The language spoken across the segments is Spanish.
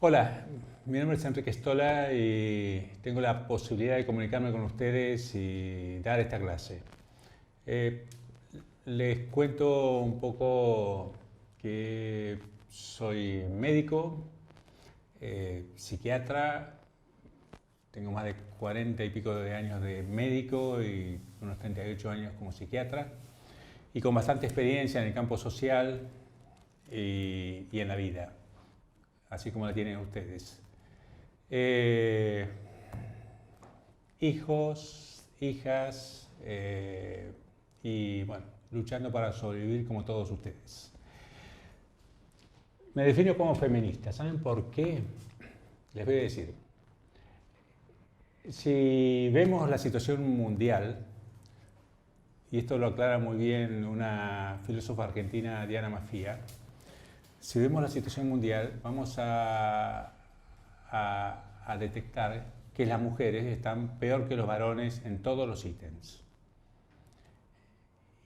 Hola, mi nombre es Enrique Stola y tengo la posibilidad de comunicarme con ustedes y dar esta clase. Eh, Les cuento un poco que soy médico, psiquiatra, tengo más de 40 y pico de años de médico y unos 38 años como psiquiatra y con bastante experiencia en el campo social y en la vida, así como la tienen ustedes. Eh, Hijos, hijas y bueno, luchando para sobrevivir como todos ustedes. Me defino como feminista. ¿Saben por qué? Les voy a decir. Si vemos la situación mundial, y esto lo aclara muy bien una filósofa argentina, Diana Mafia, si vemos la situación mundial, vamos a detectar que las mujeres están peor que los varones en todos los ítems.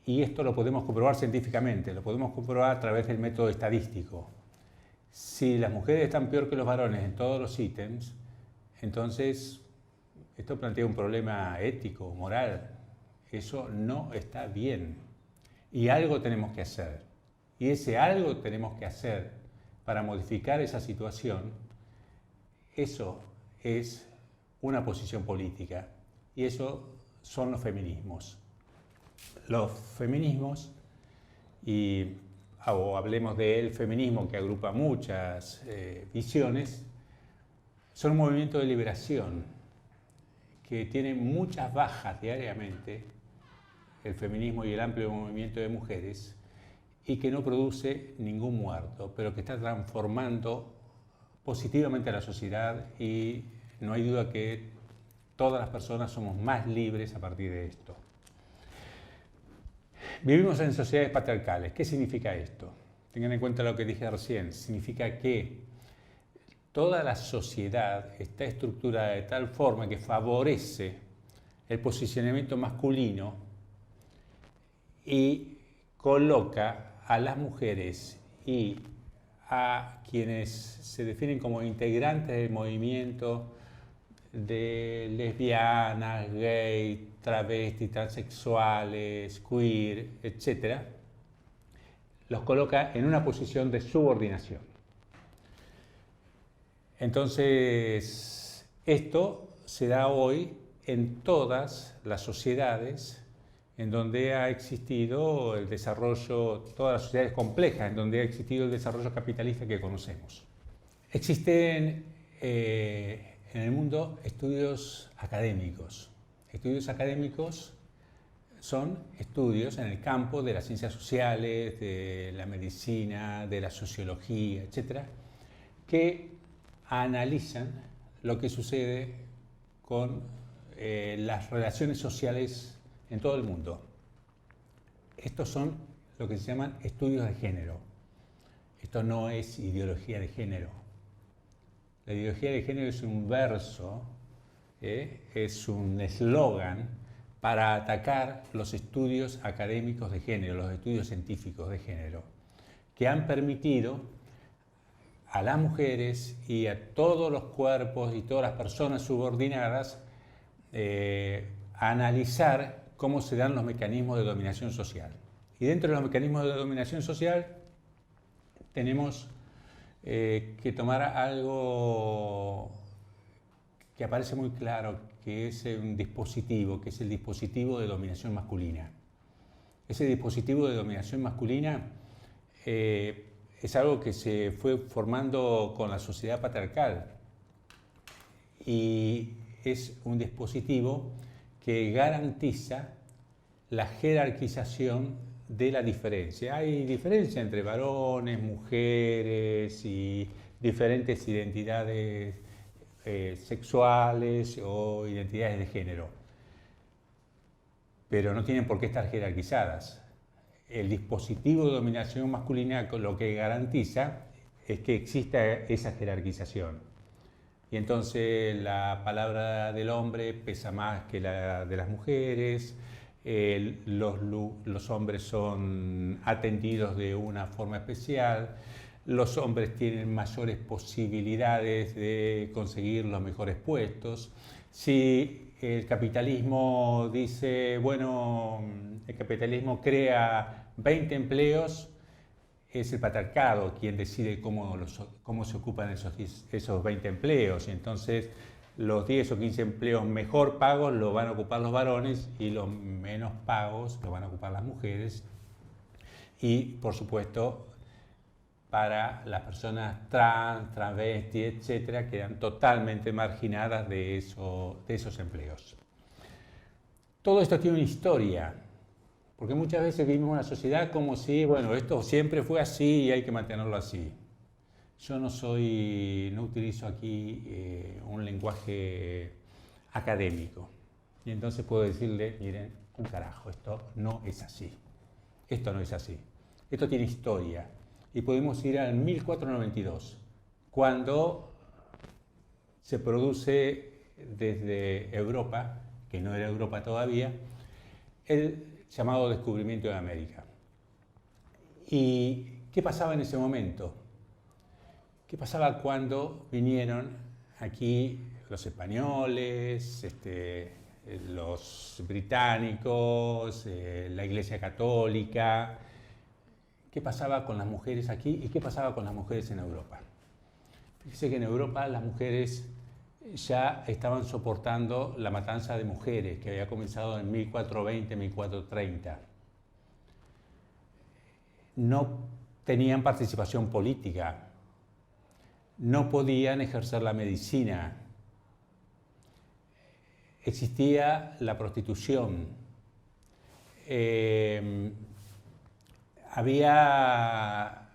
Y esto lo podemos comprobar científicamente, lo podemos comprobar a través del método estadístico. Si las mujeres están peor que los varones en todos los ítems, entonces esto plantea un problema ético, moral. Eso no está bien. Y algo tenemos que hacer. Y ese algo tenemos que hacer para modificar esa situación, eso es una posición política. Y eso son los feminismos. Los feminismos, o hablemos del feminismo que agrupa muchas visiones, son un movimiento de liberación que tiene muchas bajas diariamente, el feminismo y el amplio movimiento de mujeres, y que no produce ningún muerto, pero que está transformando positivamente a la sociedad y no hay duda que todas las personas somos más libres a partir de esto. Vivimos en sociedades patriarcales. ¿Qué significa esto? Tengan en cuenta lo que dije recién. Significa que toda la sociedad está estructurada de tal forma que favorece el posicionamiento masculino y coloca a las mujeres y a quienes se definen como integrantes del movimiento de lesbianas, gay, travestis, transexuales, queer, etc., los coloca en una posición de subordinación. Entonces, esto se da hoy en todas las sociedades en donde ha existido el desarrollo, todas las sociedades complejas, en donde ha existido el desarrollo capitalista que conocemos. Existen en el mundo estudios académicos. Estudios académicos son estudios en el campo de las ciencias sociales, de la medicina, de la sociología, etc., que analizan lo que sucede con las relaciones sociales en todo el mundo. Estos son lo que se llaman estudios de género. Esto no es ideología de género. La ideología de género es un verso, es un eslogan para atacar los estudios académicos de género, los estudios científicos de género, que han permitido a las mujeres y a todos los cuerpos y todas las personas subordinadas analizar cómo se dan los mecanismos de dominación social. Y dentro de los mecanismos de dominación social tenemos que tomar algo que aparece muy claro, que es un dispositivo, que es el dispositivo de dominación masculina. Ese dispositivo de dominación masculina es algo que se fue formando con la sociedad patriarcal y es un dispositivo que garantiza la jerarquización de la diferencia. Hay diferencia entre varones, mujeres y diferentes identidades sexuales o identidades de género, pero no tienen por qué estar jerarquizadas. El dispositivo de dominación masculina lo que garantiza es que exista esa jerarquización. Y entonces la palabra del hombre pesa más que la de las mujeres, los hombres son atendidos de una forma especial, los hombres tienen mayores posibilidades de conseguir los mejores puestos. Si el capitalismo dice, bueno, el capitalismo crea 20 empleos, es el patriarcado quien decide cómo se ocupan esos 20 empleos. Y entonces los 10 o 15 empleos mejor pagos los van a ocupar los varones y los menos pagos los van a ocupar las mujeres. Y, por supuesto, para las personas trans, travestis, etcétera, quedan totalmente marginadas de esos empleos. Todo esto tiene una historia, porque muchas veces vivimos una sociedad como si, bueno, esto siempre fue así y hay que mantenerlo así. Yo no utilizo aquí un lenguaje académico, y entonces puedo decirle, miren, un carajo, esto no es así. Esto no es así. Esto tiene historia. Y podemos ir al 1492, cuando se produce desde Europa, que no era Europa todavía, el llamado descubrimiento de América. ¿Y qué pasaba en ese momento? ¿Qué pasaba cuando vinieron aquí los españoles, los británicos, la Iglesia Católica? ¿Qué pasaba con las mujeres aquí y qué pasaba con las mujeres en Europa? Fíjese que en Europa las mujeres ya estaban soportando la matanza de mujeres que había comenzado en 1420, 1430. No tenían participación política, no podían ejercer la medicina, existía la prostitución, había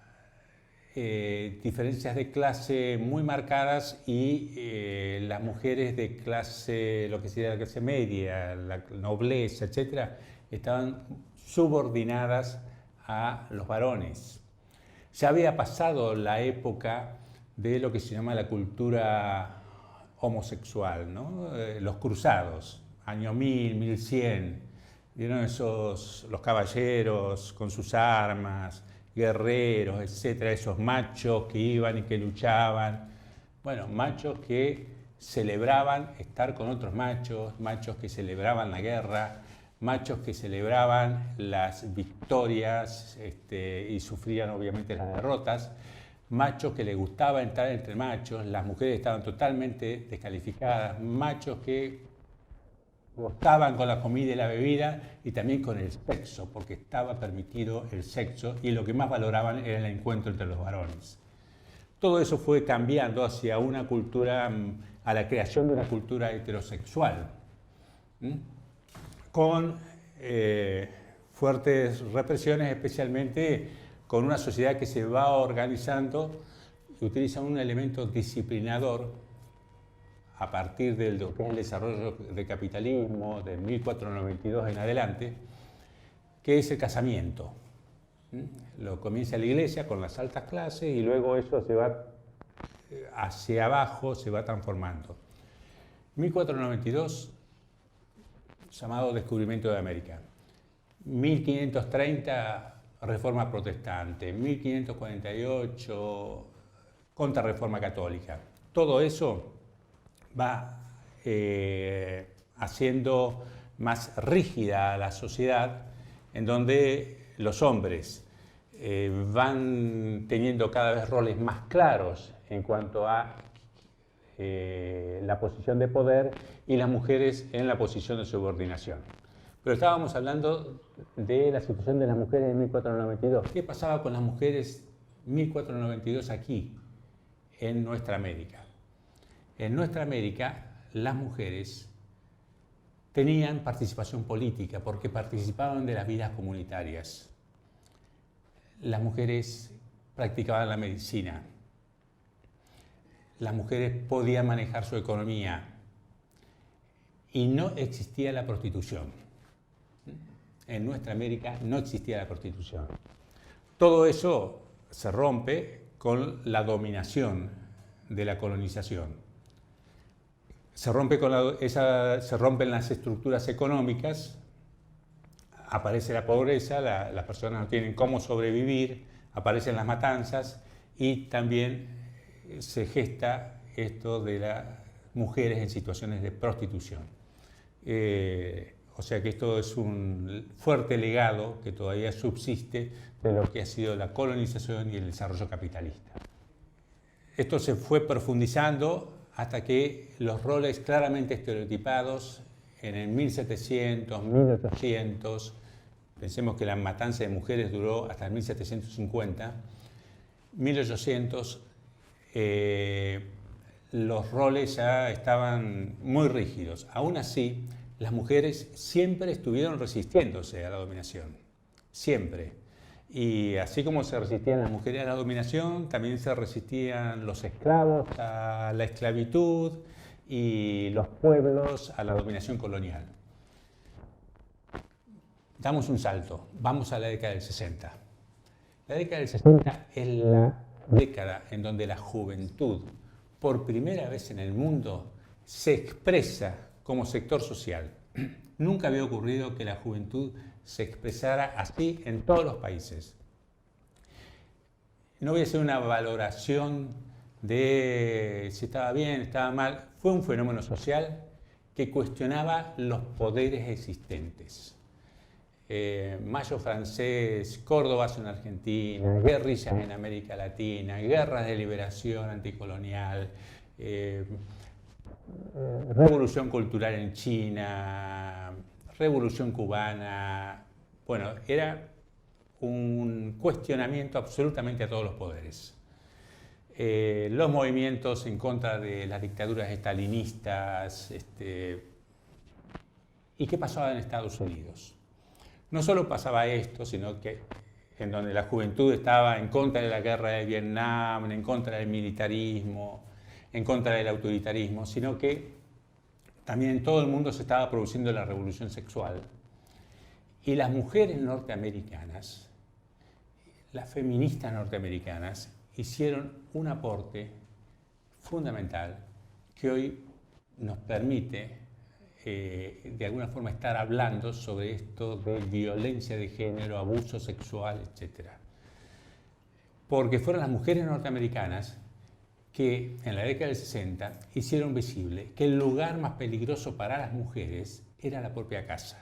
diferencias de clase muy marcadas y las mujeres de clase, lo que sería la clase media, la nobleza, etcétera, estaban subordinadas a los varones. Ya había pasado la época de lo que se llama la cultura homosexual, ¿no? Los cruzados, año 1000, 1100, vieron los caballeros con sus armas, guerreros, etcétera, esos machos que iban y que luchaban, bueno, machos que celebraban estar con otros machos, machos que celebraban la guerra, machos que celebraban las victorias y sufrían obviamente las derrotas, machos que les gustaba entrar entre machos, las mujeres estaban totalmente descalificadas, machos que gozaban con la comida y la bebida y también con el sexo, porque estaba permitido el sexo y lo que más valoraban era el encuentro entre los varones. Todo eso fue cambiando hacia una cultura, a la creación de una cultura heterosexual, con fuertes represiones, especialmente con una sociedad que se va organizando y utiliza un elemento disciplinador a partir del desarrollo del capitalismo de 1492 en adelante, que es el casamiento. Lo comienza la Iglesia con las altas clases y luego eso se va hacia abajo, se va transformando. 1492, llamado descubrimiento de América. 1530, reforma protestante. 1548, contrarreforma católica. Todo eso va haciendo más rígida a la sociedad, en donde los hombres van teniendo cada vez roles más claros en cuanto a la posición de poder y las mujeres en la posición de subordinación. Pero estábamos hablando de la situación de las mujeres en 1492. ¿Qué pasaba con las mujeres 1492 aquí, en nuestra América? En nuestra América, las mujeres tenían participación política porque participaban de las vidas comunitarias. Las mujeres practicaban la medicina. Las mujeres podían manejar su economía y no existía la prostitución. En nuestra América no existía la prostitución. Todo eso se rompe con la dominación de la colonización. Se rompen las estructuras económicas, aparece la pobreza, las personas no tienen cómo sobrevivir, aparecen las matanzas y también se gesta esto de las mujeres en situaciones de prostitución. O sea que esto es un fuerte legado que todavía subsiste de lo que ha sido la colonización y el desarrollo capitalista. Esto se fue profundizando hasta que los roles claramente estereotipados en el 1700, 1800, pensemos que la matanza de mujeres duró hasta el 1750, 1800, los roles ya estaban muy rígidos. Aún así, las mujeres siempre estuvieron resistiéndose a la dominación, siempre. Y así como se resistían las mujeres a la dominación, también se resistían los esclavos a la esclavitud y los pueblos a la dominación colonial. Damos un salto, vamos a la década del 60. La década del 60 es la década en donde la juventud, por primera vez en el mundo, se expresa como sector social. Nunca había ocurrido que la juventud se expresara así en todos los países. No voy a hacer una valoración de si estaba bien, estaba mal. Fue un fenómeno social que cuestionaba los poderes existentes. Mayo francés, Córdoba en Argentina, guerrillas en América Latina, guerras de liberación anticolonial, revolución cultural en China, revolución cubana. Bueno, era un cuestionamiento absolutamente a todos los poderes. Los movimientos en contra de las dictaduras estalinistas. ¿Y qué pasaba en Estados Unidos? No solo pasaba esto, sino que en donde la juventud estaba en contra de la guerra de Vietnam, en contra del militarismo, en contra del autoritarismo, sino que también en todo el mundo se estaba produciendo la revolución sexual. Y las mujeres norteamericanas, las feministas norteamericanas, hicieron un aporte fundamental que hoy nos permite de alguna forma estar hablando sobre esto de violencia de género, abuso sexual, etc. Porque fueron las mujeres norteamericanas que en la década del 60 hicieron visible que el lugar más peligroso para las mujeres era la propia casa.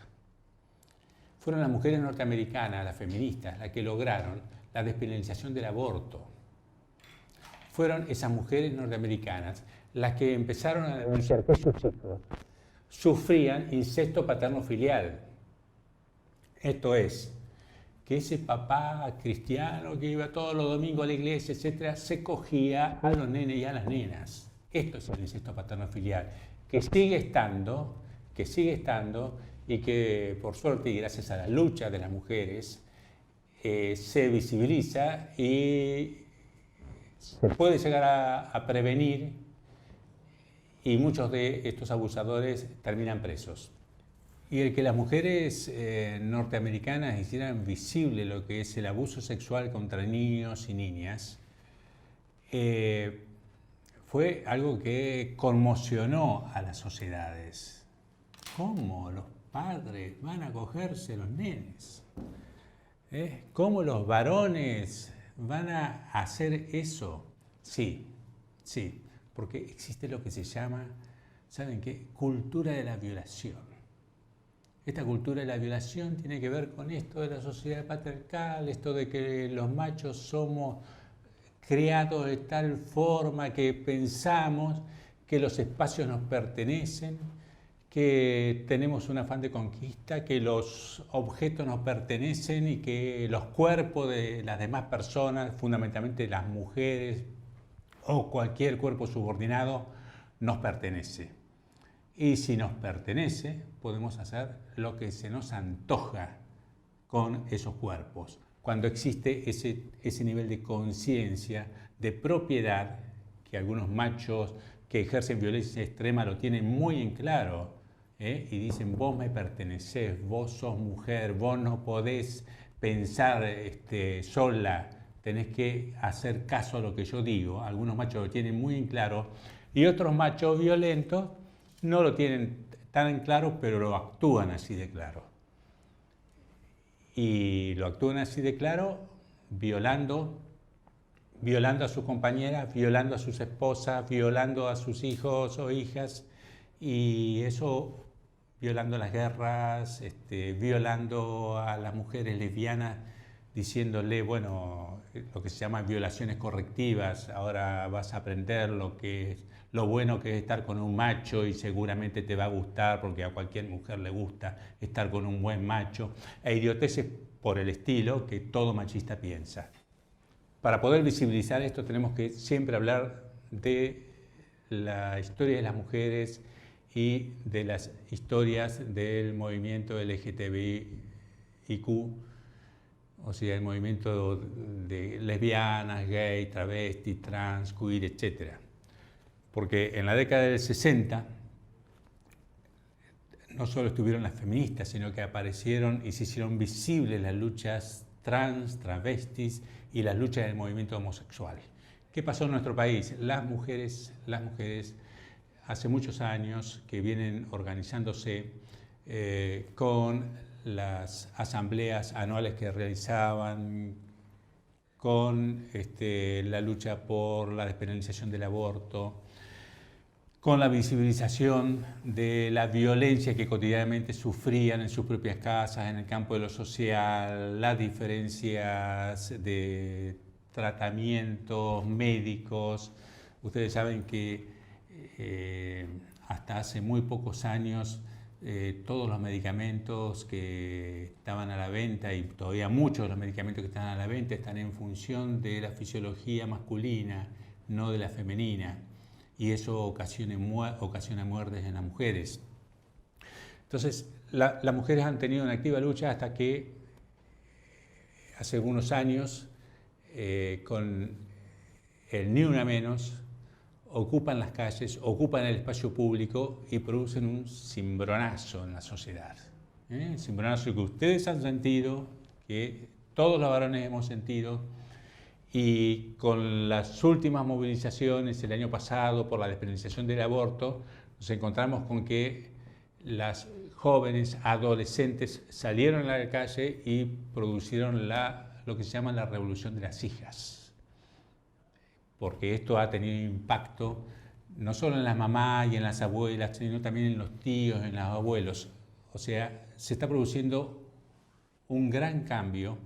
Fueron las mujeres norteamericanas, las feministas, las que lograron la despenalización del aborto. Fueron esas mujeres norteamericanas las que empezaron a denunciar que sus hijos sufrían incesto paterno-filial. Esto es, que ese papá cristiano que iba todos los domingos a la iglesia, etc., se cogía a los nenes y a las nenas. Esto es el incesto paterno-filial, que sigue estando y que por suerte y gracias a la lucha de las mujeres se visibiliza y se puede llegar a prevenir, y muchos de estos abusadores terminan presos. Y el que las mujeres norteamericanas hicieran visible lo que es el abuso sexual contra niños y niñas fue algo que conmocionó a las sociedades. ¿Cómo los padres van a cogerse los nenes? ¿Cómo los varones van a hacer eso? Sí, sí, porque existe lo que se llama, ¿saben qué? Cultura de la violación. Esta cultura de la violación tiene que ver con esto de la sociedad patriarcal, esto de que los machos somos criados de tal forma que pensamos que los espacios nos pertenecen, que tenemos un afán de conquista, que los objetos nos pertenecen y que los cuerpos de las demás personas, fundamentalmente las mujeres o cualquier cuerpo subordinado, nos pertenece. Y si nos pertenece, podemos hacer lo que se nos antoja con esos cuerpos. Cuando existe ese nivel de conciencia, de propiedad, que algunos machos que ejercen violencia extrema lo tienen muy en claro, y dicen, vos me pertenecés, vos sos mujer, vos no podés pensar sola, tenés que hacer caso a lo que yo digo. Algunos machos lo tienen muy en claro y otros machos violentos no lo tienen tan en claro, pero lo actúan así de claro. Y lo actúan así de claro violando violando a sus compañeras, violando a sus esposas, violando a sus hijos o hijas, y eso violando las guerras, violando a las mujeres lesbianas, diciéndole, bueno, lo que se llama violaciones correctivas, ahora vas a aprender lo bueno que es estar con un macho y seguramente te va a gustar porque a cualquier mujer le gusta estar con un buen macho, e idioteces por el estilo que todo machista piensa. Para poder visibilizar esto tenemos que siempre hablar de la historia de las mujeres y de las historias del movimiento LGTBIQ, o sea, el movimiento de lesbianas, gay, travesti, trans, queer, etc. Porque en la década del 60 no solo estuvieron las feministas, sino que aparecieron y se hicieron visibles las luchas trans, travestis y las luchas del movimiento homosexual. ¿Qué pasó en nuestro país? Las mujeres hace muchos años que vienen organizándose con las asambleas anuales que realizaban, con la lucha por la despenalización del aborto, con la visibilización de la violencia que cotidianamente sufrían en sus propias casas, en el campo de lo social, las diferencias de tratamientos médicos. Ustedes saben que hasta hace muy pocos años todos los medicamentos que estaban a la venta, y todavía muchos de los medicamentos que están a la venta, están en función de la fisiología masculina, no de la femenina, y eso ocasiona muertes en las mujeres. Entonces, las mujeres han tenido una activa lucha hasta que hace algunos años, con el Ni Una Menos, ocupan las calles, ocupan el espacio público y producen un cimbronazo en la sociedad. Cimbronazo que ustedes han sentido, que todos los varones hemos sentido, y con las últimas movilizaciones el año pasado por la despenalización del aborto, nos encontramos con que las jóvenes adolescentes salieron a la calle y produjeron lo que se llama la revolución de las hijas. Porque esto ha tenido impacto no solo en las mamás y en las abuelas, sino también en los tíos, en los abuelos. O sea, se está produciendo un gran cambio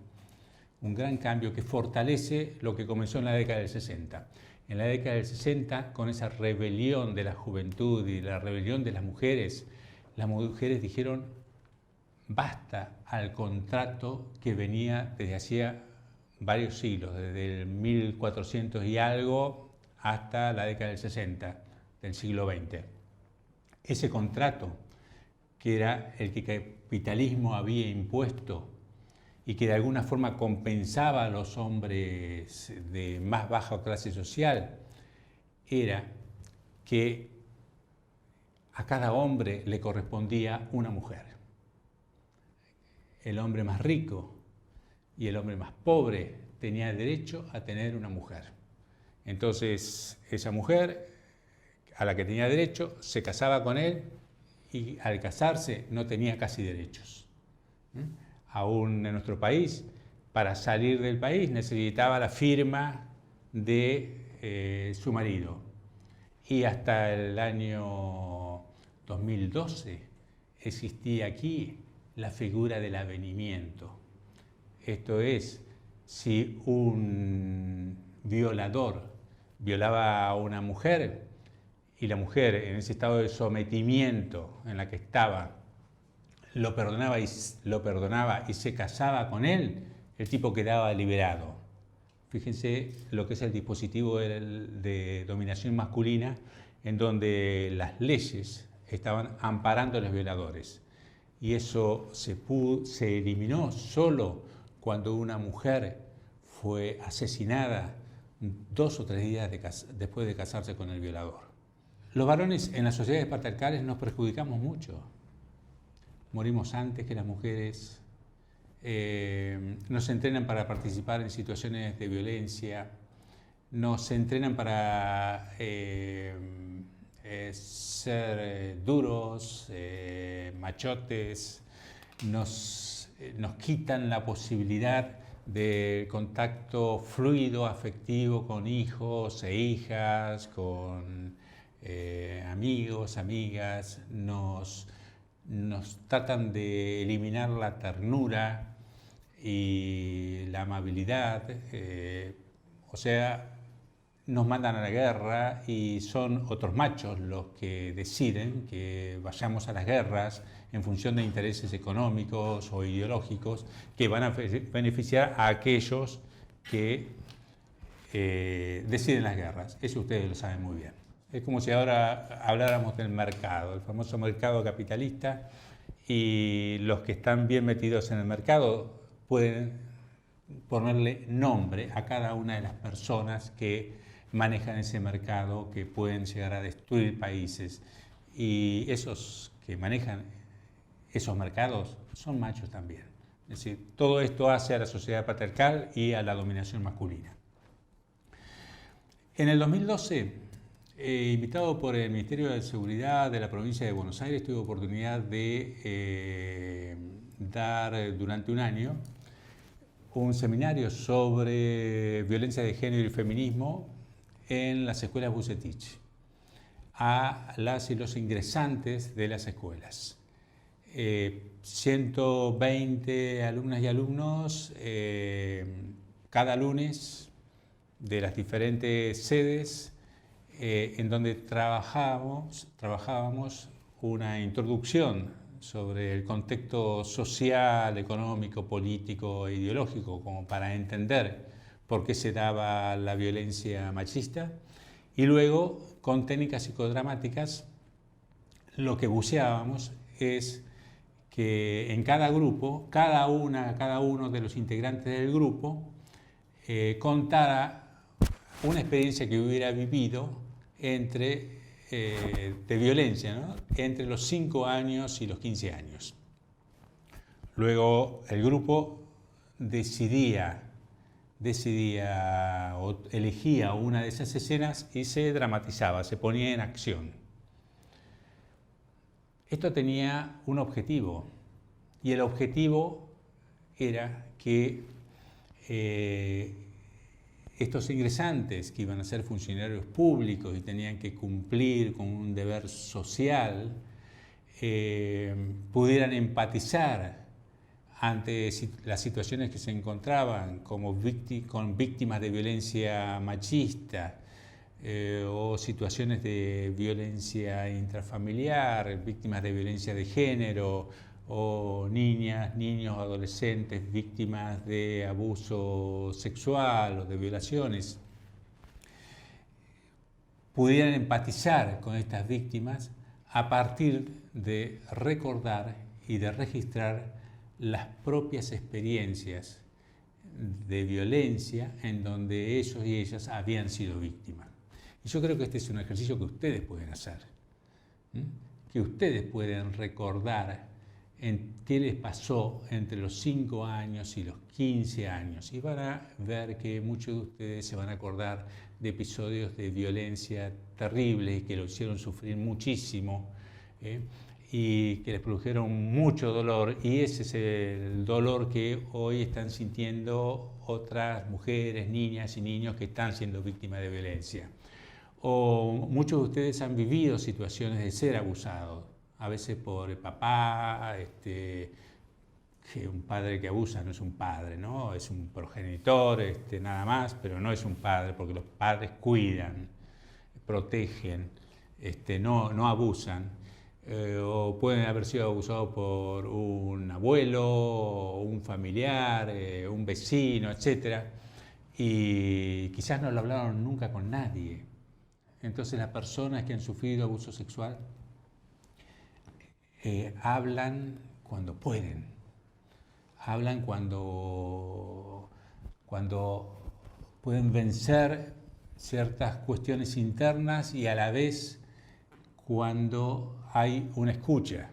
que fortalece lo que comenzó en la década del 60. En la década del 60, con esa rebelión de la juventud y la rebelión de las mujeres dijeron basta al contrato que venía desde hacía varios siglos, desde el 1400 y algo hasta la década del 60 del siglo XX. Ese contrato, que era el que el capitalismo había impuesto y que de alguna forma compensaba a los hombres de más baja clase social, era que a cada hombre le correspondía una mujer. El hombre más rico y el hombre más pobre tenía derecho a tener una mujer. Entonces, esa mujer a la que tenía derecho se casaba con él y al casarse no tenía casi derechos. Aún en nuestro país, para salir del país necesitaba la firma de su marido. Y hasta el año 2012 existía aquí la figura del avenimiento. Esto es, si un violador violaba a una mujer y la mujer en ese estado de sometimiento en la que estaba lo perdonaba y se casaba con él, el tipo quedaba liberado. Fíjense lo que es el dispositivo de dominación masculina, en donde las leyes estaban amparando a los violadores. Y eso se eliminó solo cuando una mujer fue asesinada 2 o 3 días después de casarse con el violador. Los varones en las sociedades patriarcales nos perjudicamos mucho. Morimos antes que las mujeres, nos entrenan para participar en situaciones de violencia, nos entrenan para ser duros, machotes, nos quitan la posibilidad del contacto fluido, afectivo con hijos e hijas, con amigos, amigas, nos tratan de eliminar la ternura y la amabilidad, o sea, nos mandan a la guerra y son otros machos los que deciden que vayamos a las guerras en función de intereses económicos o ideológicos que van a beneficiar a aquellos que deciden las guerras. Eso ustedes lo saben muy bien. Es como si ahora habláramos del mercado, el famoso mercado capitalista, y los que están bien metidos en el mercado pueden ponerle nombre a cada una de las personas que manejan ese mercado, que pueden llegar a destruir países. Y esos que manejan esos mercados son machos también. Es decir, todo esto hace a la sociedad patriarcal y a la dominación masculina. En el 2012, invitado por el Ministerio de Seguridad de la provincia de Buenos Aires, tuve oportunidad de dar durante un año un seminario sobre violencia de género y feminismo en las escuelas Bucetich a las y los ingresantes de las escuelas. 120 alumnas y alumnos cada lunes de las diferentes sedes, en donde trabajábamos una introducción sobre el contexto social, económico, político e ideológico, como para entender por qué se daba la violencia machista, y luego con técnicas psicodramáticas lo que buceábamos es que en cada grupo, cada uno de los integrantes del grupo contara una experiencia que hubiera vivido de violencia, ¿no? Entre los 5 años y los 15 años. Luego el grupo decidía o elegía una de esas escenas y se dramatizaba, se ponía en acción. Esto tenía un objetivo, y el objetivo era que estos ingresantes, que iban a ser funcionarios públicos y tenían que cumplir con un deber social, pudieran empatizar ante las situaciones que se encontraban con víctimas de violencia machista o situaciones de violencia intrafamiliar, víctimas de violencia de género, o niñas, niños, adolescentes víctimas de abuso sexual o de violaciones, pudieran empatizar con estas víctimas a partir de recordar y de registrar las propias experiencias de violencia en donde ellos y ellas habían sido víctimas. Y yo creo que este es un ejercicio que ustedes pueden hacer, que ustedes pueden recordar en qué les pasó entre los 5 años y los 15 años, y van a ver que muchos de ustedes se van a acordar de episodios de violencia terribles que lo hicieron sufrir muchísimo, y que les produjeron mucho dolor, y ese es el dolor que hoy están sintiendo otras mujeres, niñas y niños que están siendo víctimas de violencia. O muchos de ustedes han vivido situaciones de ser abusados, a veces por el papá, que un padre que abusa no es un padre, ¿no? Es un progenitor, nada más, pero no es un padre, porque los padres cuidan, protegen, no abusan. O pueden haber sido abusados por un abuelo, un familiar, un vecino, etc. Y quizás no lo hablaron nunca con nadie. Entonces las personas que han sufrido abuso sexual hablan cuando pueden, hablan cuando pueden vencer ciertas cuestiones internas, y a la vez cuando hay una escucha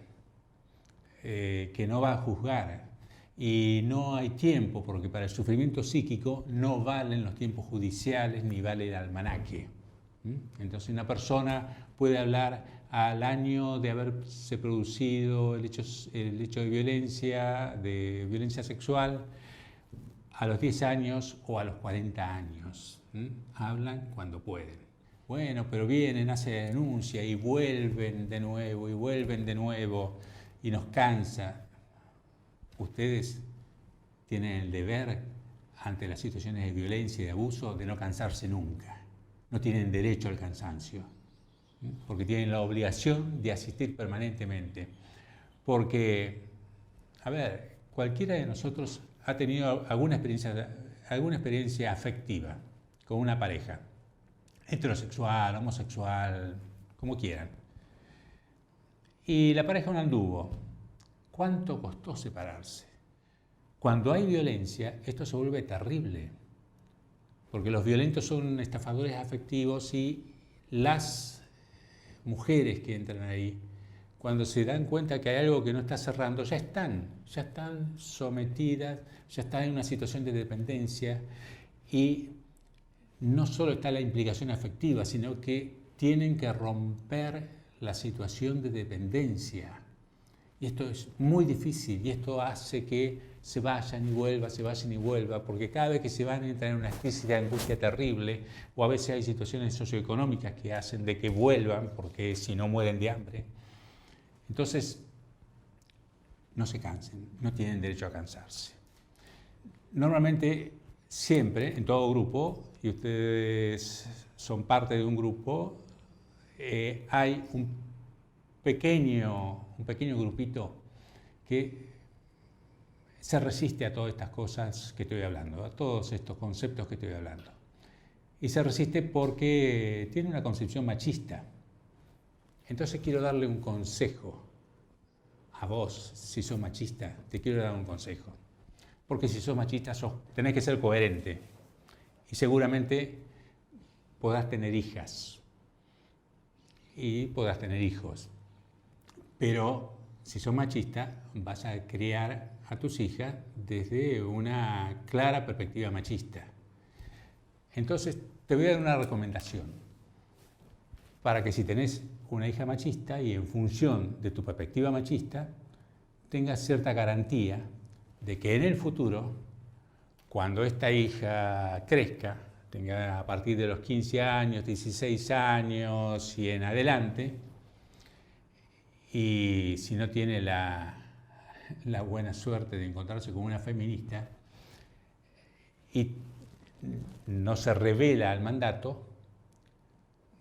que no va a juzgar, y no hay tiempo, porque para el sufrimiento psíquico no valen los tiempos judiciales ni vale el almanaque. Entonces una persona puede hablar al año de haberse producido el hecho de violencia sexual, a los 10 años o a los 40 años. Hablan cuando pueden. Bueno, pero vienen, hacen denuncia y vuelven de nuevo y vuelven de nuevo y nos cansa. Ustedes tienen el deber ante las situaciones de violencia y de abuso de no cansarse nunca. No tienen derecho al cansancio, porque tienen la obligación de asistir permanentemente. Porque, a ver, cualquiera de nosotros ha tenido alguna experiencia afectiva con una pareja, heterosexual, homosexual, como quieran. Y la pareja no anduvo. ¿Cuánto costó separarse? Cuando hay violencia, esto se vuelve terrible, porque los violentos son estafadores afectivos y las mujeres que entran ahí, cuando se dan cuenta que hay algo que no está cerrando, ya están sometidas, ya están en una situación de dependencia y no solo está la implicación afectiva, sino que tienen que romper la situación de dependencia. Y esto es muy difícil y esto hace que se vayan y vuelvan, porque cada vez que se van entran en una crisis de angustia terrible, o a veces hay situaciones socioeconómicas que hacen de que vuelvan, porque si no mueren de hambre. Entonces, no se cansen, no tienen derecho a cansarse. Normalmente, siempre, en todo grupo, y ustedes son parte de un grupo, hay un pequeño grupito que se resiste a todas estas cosas que estoy hablando, a todos estos conceptos que estoy hablando. Y se resiste porque tiene una concepción machista. Entonces quiero darle un consejo a vos, si sos machista, te quiero dar un consejo. Porque si sos machista, tenés que ser coherente. Y seguramente podrás tener hijas y podrás tener hijos. Pero si sos machista, vas a criar a tus hijas desde una clara perspectiva machista. Entonces, te voy a dar una recomendación para que si tenés una hija machista y en función de tu perspectiva machista, tengas cierta garantía de que en el futuro, cuando esta hija crezca, tenga a partir de los 15 años, 16 años y en adelante, y si no tiene la buena suerte de encontrarse con una feminista y no se revela al mandato,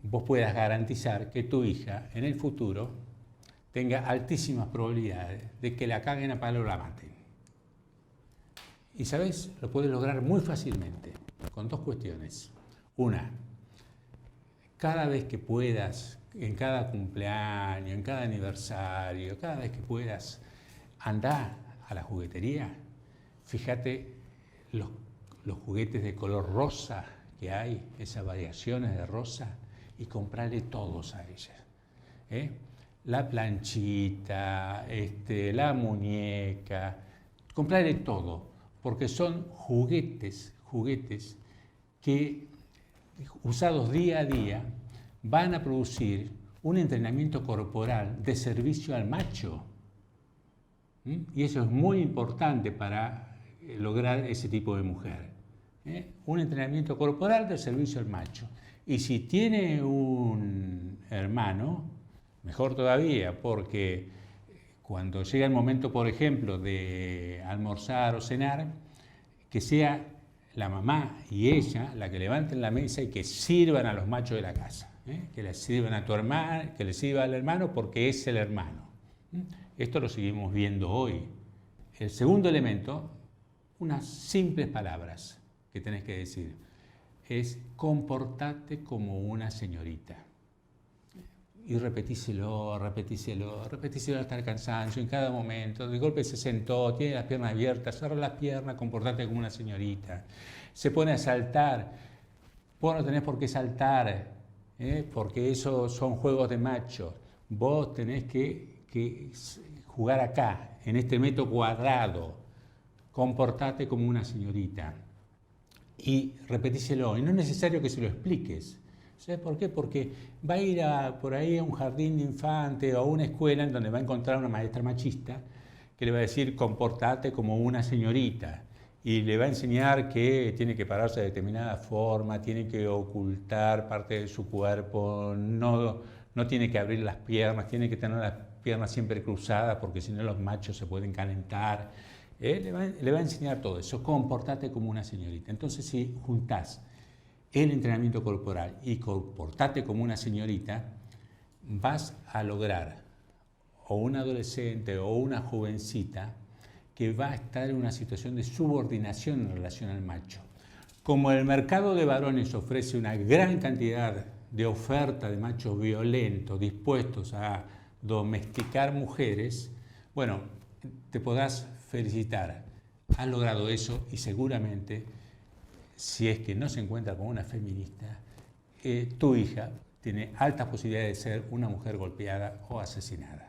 vos puedas garantizar que tu hija en el futuro tenga altísimas probabilidades de que la caguen a palo o la maten. Y ¿sabés? Lo puedes lograr muy fácilmente con dos cuestiones. Una, cada vez que puedas, en cada cumpleaños, en cada aniversario, cada vez que puedas, andá a la juguetería, fíjate los juguetes de color rosa que hay, esas variaciones de rosa, y comprarle todos a ella. La planchita, la muñeca, comprarle todo, porque son juguetes que usados día a día van a producir un entrenamiento corporal de servicio al macho. Y eso es muy importante para lograr ese tipo de mujer. Un entrenamiento corporal de servicio al macho. Y si tiene un hermano, mejor todavía, porque cuando llega el momento, por ejemplo, de almorzar o cenar, que sea la mamá y ella la que levanten la mesa y que sirvan a los machos de la casa. Que le sirvan a tu hermano, que le sirva al hermano porque es el hermano. Esto lo seguimos viendo hoy. El segundo elemento, unas simples palabras que tenés que decir, es comportate como una señorita. Y repetíselo hasta el cansancio, en cada momento. De golpe se sentó, tiene las piernas abiertas, cerra las piernas, comportate como una señorita. Se pone a saltar, vos no tenés por qué saltar, porque esos son juegos de machos. Vos tenés que jugar acá, en este metro cuadrado. Comportate como una señorita. Y repetíselo, y no es necesario que se lo expliques. ¿Sabes por qué? Porque va a ir por ahí a un jardín de infantes o a una escuela en donde va a encontrar una maestra machista que le va a decir comportate como una señorita. y le va a enseñar que tiene que pararse de determinada forma, tiene que ocultar parte de su cuerpo, no tiene que abrir las piernas, tiene que tener las piernas siempre cruzadas porque si no los machos se pueden calentar. Le va a enseñar todo eso, comportate como una señorita. Entonces, si juntás el entrenamiento corporal y comportate como una señorita, vas a lograr o un adolescente o una jovencita que va a estar en una situación de subordinación en relación al macho. Como el mercado de varones ofrece una gran cantidad de oferta de machos violentos dispuestos a domesticar mujeres, bueno, te podrás felicitar. Has logrado eso y seguramente, si es que no se encuentra con una feminista, tu hija tiene altas posibilidades de ser una mujer golpeada o asesinada.